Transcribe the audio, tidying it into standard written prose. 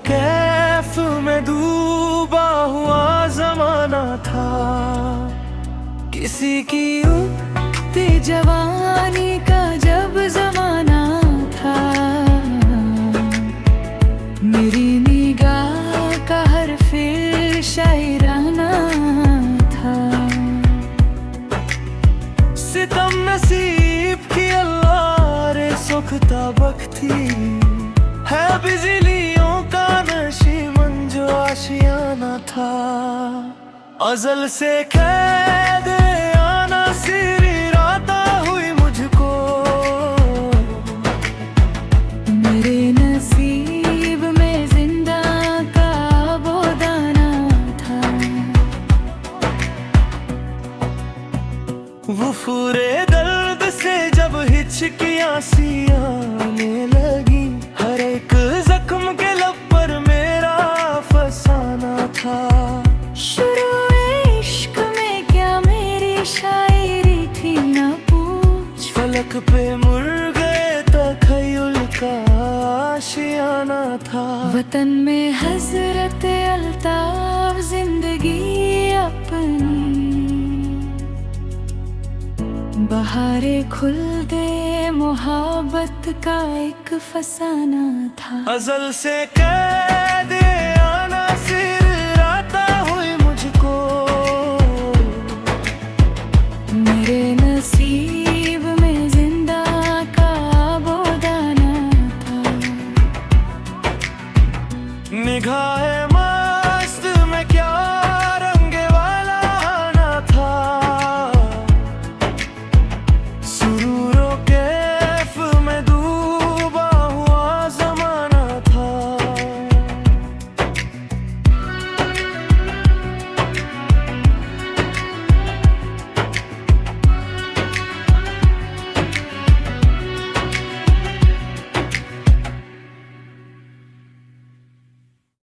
कैफ में डूबा हुआ जमाना था। किसी की उठती जवानी का जब जमाना था, मेरी निगाह का हर फिर शायराना था। सितम नसीब की अल्लाह रे सुखता बख्ती है, बिजलियों का नशीमन जो आशियाना था। अजल से कैद आना सिरी राता हुई मुझको, मेरे नसीब में जिंदा का वो दाना था। वो फूरे दर्द से जब हिचकियां सी आने लगी, हर एक जख्म के लब पर मेरा फसाना था। शुरू इश्क में क्या मेरी शायरी थी ना पूछ, फलक पे मुड़ गए तखय्युल का आशियाना था। वतन में हजरत अल्ताफ जिंदगी अपनी, बहारे खुल दे मोहब्बत का एक फसाना था। अजल से